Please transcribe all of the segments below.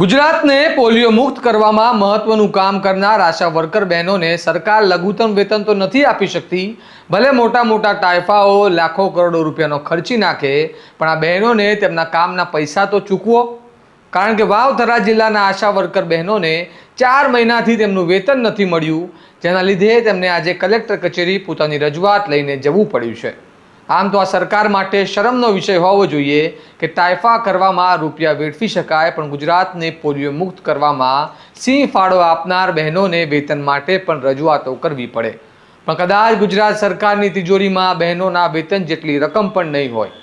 ગુજરાતને પોલિયો મુક્ત કરવામાં મહત્વનું કામ કરનાર આશા વર્કર બહેનોને સરકાર લઘુત્તમ વેતન તો નથી આપી શકતી, ભલે મોટા મોટા ટાઈફાઓ લાખો કરોડો રૂપિયાનો ખર્ચી નાખે, પણ આ બહેનોને તેમના કામના પૈસા તો ચૂકવો. કારણ કે વાવ-થરા જિલ્લાના આશા વર્કર બહેનોને 4 મહિનાથી તેમનું વેતન નથી મળ્યું, જેના લીધે તેમને આજે કલેક્ટર કચેરી પોતાની રજૂઆત લઈને જવું પડ્યું છે. આમ તો આ સરકાર માટે શરમનો વિષય હોવો જોઈએ કે ટાઈફા કરવામાં રૂપિયા વેડફી શકાય, પણ ગુજરાતને પોલિયો મુક્ત કરવામાં સિંહ ફાળો આપનાર બહેનોને વેતન માટે પણ રજૂઆતો કરવી પડે. પણ કદાચ ગુજરાત સરકારની તિજોરીમાં બહેનોના વેતન જેટલી રકમ પણ નહીં હોય.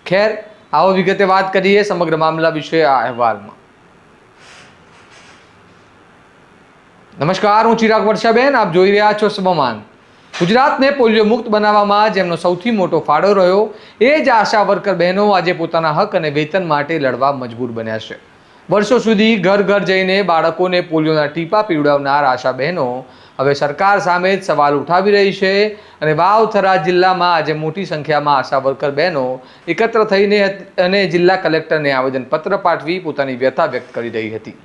ખેર, આવો વિગતે વાત કરીએ સમગ્ર મામલા વિશે આ અહેવાલમાં. નમસ્કાર, હું ચિરાગ વર્ષાબેન, આપ જોઈ રહ્યા છો સ્વમાન. ગુજરાતને પોલિયો મુક્ત બનાવવામાં જેમનો સૌથી મોટો ફાળો રહ્યો એ જ આશા વર્કર બહેનો આજે પોતાના હક અને વેતન માટે લડવા મજબૂર બન્યા છે. વર્ષો સુધી ઘર ઘર જઈને બાળકોને પોલિયોના ટીપા પીવડાવનાર આશા બહેનો હવે સરકાર સામે જ સવાલ ઉઠાવી રહી છે અને વાવ-થરા જિલ્લામાં આજે મોટી સંખ્યામાં આશા વર્કર બહેનો એકત્ર થઈને અને જિલ્લા કલેક્ટરને આવેદનપત્ર પાઠવી પોતાની વ્યથા વ્યક્ત કરી રહી હતી.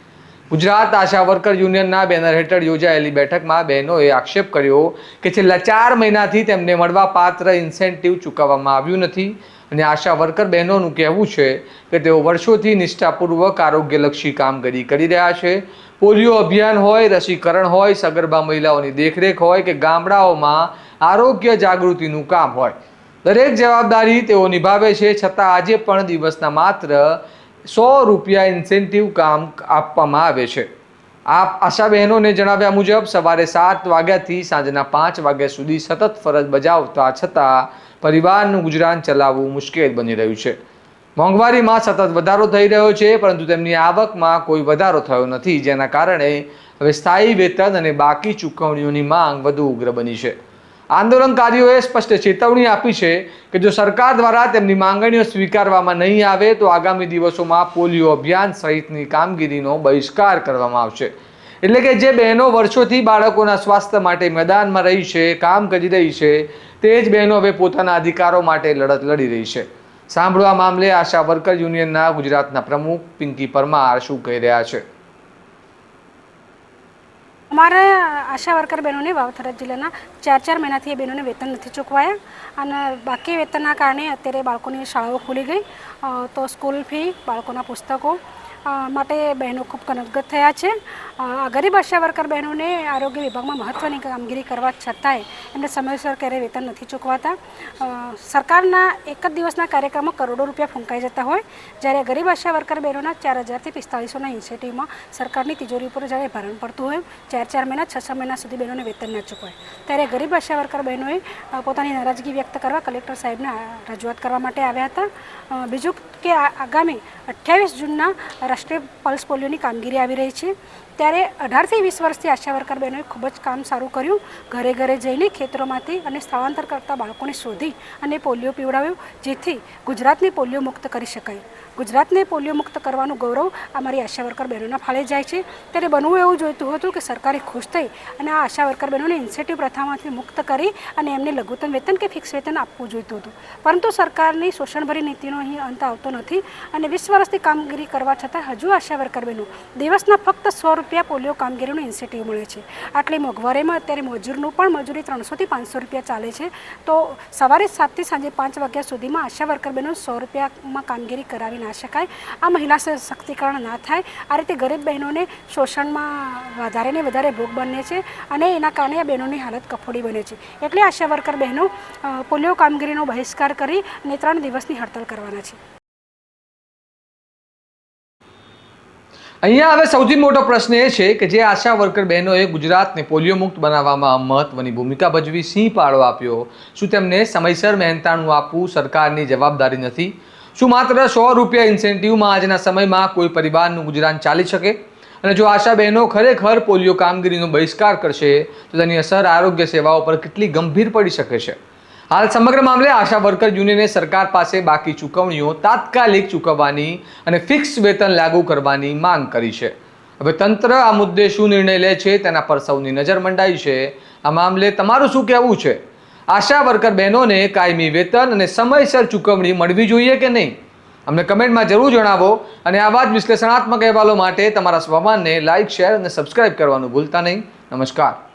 ગુજરાત આશા વર્કર યુનિયનના બેનર હેઠળ યોજાયેલી બેઠકમાં બહેનોએ આક્ષેપ કર્યો કે છેલ્લા 4 મહિનાથી તેમને મળવા પાત્ર ઇન્સેન્ટિવ ચૂકવવામાં આવ્યું નથી અને આશા વર્કર બહેનોનું કહેવું છે કે તેઓ વર્ષોથી નિષ્ઠાપૂર્વક આરોગ્યલક્ષી કામગીરી કરી રહ્યા છે. પોલિયો અભિયાન હોય, રસીકરણ હોય, સગર્ભા મહિલાઓની દેખરેખ હોય કે ગામડાઓમાં આરોગ્ય જાગૃતિનું કામ હોય, દરેક જવાબદારી તેઓ નિભાવે છે. છતાં આજે પણ દિવસના માત્ર 100 રૂપિયા ઇન્સેન્ટિવ કામ આપવામાં આવે છે. આશા બહેનોને જણાવ્યા મુજબ સવારે 7 વાગ્યાથી સાંજના 5 વાગ્યા સુધી સતત ફરજ બજાવતા છતાં પરિવારનું ગુજરાન ચલાવવું મુશ્કેલ બની રહ્યું છે. મોંઘવારીમાં સતત વધારો થઈ રહ્યો છે, પરંતુ તેમની આવકમાં કોઈ વધારો થયો નથી, જેના કારણે હવે સ્થાયી વેતન અને બાકી ચૂકવણીઓની માંગ વધુ ઉગ્ર બની છે. આંદોલનકારીઓએ સ્પષ્ટ ચેતવણી આપી છે કે જો સરકાર દ્વારા તેમની માંગણીઓ સ્વીકારવામાં નહીં આવે તો આગામી દિવસોમાં પોલિયો અભિયાન સહિતની કામગીરીનો બહિષ્કાર કરવામાં આવશે. એટલે કે જે બહેનો વર્ષોથી બાળકોના સ્વાસ્થ્ય માટે મેદાનમાં રહી છે, કામ કરી રહી છે, તે જ બહેનો હવે પોતાના અધિકારો માટે લડત લડી રહી છે. સાંભળો આ મામલે આશા વર્કર યુનિયનના ગુજરાતના પ્રમુખ પિંકી પરમાર શું કહી રહ્યા છે. અમારા આશા વર્કર બહેનોને વાવ-થરા જિલ્લાના 4 મહિનાથી એ બહેનોને વેતન નથી ચૂકવાયા અને બાકી વેતનના કારણે અત્યારે બાળકોની શાળાઓ ખુલી ગઈ, તો સ્કૂલ ફી, બાળકોના પુસ્તકો માટે બહેનો ખૂબ કનકગત થયા છે. ગરીબ આશા વર્કર બહેનોને આરોગ્ય વિભાગમાં મહત્ત્વની કામગીરી કરવા છતાંય એમને સમયસર ક્યારેય વેતન નથી ચૂકવાતા. સરકારના એક જ દિવસના કાર્યક્રમમાં કરોડો રૂપિયા ફૂંકાઈ જતા હોય, જ્યારે ગરીબ આશા વર્કર બહેનોના 4000થી 4500ના ઇન્સેન્ટિવમાં સરકારની તિજોરી ઉપર જ્યારે ભારણ પડતું હોય, 4 મહિના 6 મહિના સુધી બહેનોને વેતન ન ચૂકવાય, ત્યારે ગરીબ આશા વર્કર બહેનોએ પોતાની નારાજગી વ્યક્ત કરવા કલેક્ટર સાહેબને રજૂઆત કરવા માટે આવ્યા હતા. બીજું કે આગામી 28 જૂનના રાષ્ટ્રીય પલ્સ પોલિયોની કામગીરી આવી રહી છે, ત્યારે 18થી 20 વર્ષથી આશા વર્કર બહેનોએ ખૂબ જ કામ સારું કર્યું. ઘરે ઘરે જઈને ખેતરોમાંથી અને સ્થળાંતર કરતા બાળકોને શોધી અને પોલિયો પીવડાવ્યું, જેથી ગુજરાતને પોલિયો મુક્ત કરી શકાય. ગુજરાતને પોલિયો મુક્ત કરવાનું ગૌરવ અમારી આશા વર્કર બહેનોના ફાળે જાય છે. ત્યારે બનવું એવું જોઈતું હતું કે સરકારે ખુશ થઈ અને આ આશા વર્કર બહેનોને ઇન્સેન્ટિવ પ્રથામાંથી મુક્ત કરી અને એમને લઘુત્તમ વેતન કે ફિક્સ વેતન આપવું જોઈતું હતું, પરંતુ સરકારની શોષણભરી નીતિનો અહીં અંત આવતો નથી અને 20 વર્ષથી કામગીરી કરવા છતાં હજુ આશા વર્કર બહેનો દિવસના ફક્ત 100 રૂપિયા પોલિયો કામગીરીનું ઇન્સેન્ટિવ મળે છે. આટલી મોંઘવારીમાં અત્યારે મજૂરનું પણ મજૂરી 300થી 500 રૂપિયા ચાલે છે, તો સવારે 7થી સાંજે 5 વાગ્યા સુધીમાં આશા વર્કર બહેનો 100 રૂપિયામાં કામગીરી કરાવી ના શકાય. આ મહિલા સશક્તિકરણ ના થાય. આ રીતે ગરીબ બહેનોને શોષણમાં વધારે ને વધારે ભોગ બને છે અને એના કારણે આ બહેનોની હાલત કફોડી બને છે. એટલે આશા વર્કર બહેનો પોલિયો કામગીરીનો બહિષ્કાર કરી અને 3 દિવસની હડતાલ કરવાના છે. અહીંયા હવે સૌથી મોટો પ્રશ્ન એ છે કે જે આશા વર્કર બહેનોએ ગુજરાતને પોલિયો મુક્ત બનાવવામાં મહત્વની ભૂમિકા ભજવી, સિંહ ફાળો આપ્યો, શું તેમને સમયસર મહેનતાણું આપવું સરકારની જવાબદારી નથી? શું માત્ર 100 રૂપિયા ઇન્સેન્ટિવમાં આજના સમયમાં કોઈ પરિવારનું ગુજરાન ચાલી શકે? અને જો આશા બહેનો ખરેખર પોલિયો કામગીરીનો બહિષ્કાર કરશે તો તેની અસર આરોગ્ય સેવાઓ પર કેટલી ગંભીર પડી શકે છે? હાલ સમગ્ર મામલે આશા વર્કર યુનિયને સરકાર પાસે બાકી ચૂકવણીઓ તાત્કાલિક ચૂકવવાની અને ફિક્સ વેતન લાગુ કરવાની માંગ કરી છે. હવે તંત્ર આ મુદ્દે શું નિર્ણય લે છે તેના પર સૌની નજર મંડાઈ છે. આ મામલે તમારું શું કહેવું છે? આશા વર્કર બહેનોને કાયમી વેતન અને સમયસર ચૂકવણી મળવી જોઈએ કે નહીં? અમને કમેન્ટમાં જરૂર જણાવો અને આવા જ વિશ્લેષણાત્મક અહેવાલો માટે તમારા સ્વમાનને લાઇક, શેર અને સબસ્ક્રાઇબ કરવાનું ભૂલતા નહીં. નમસ્કાર.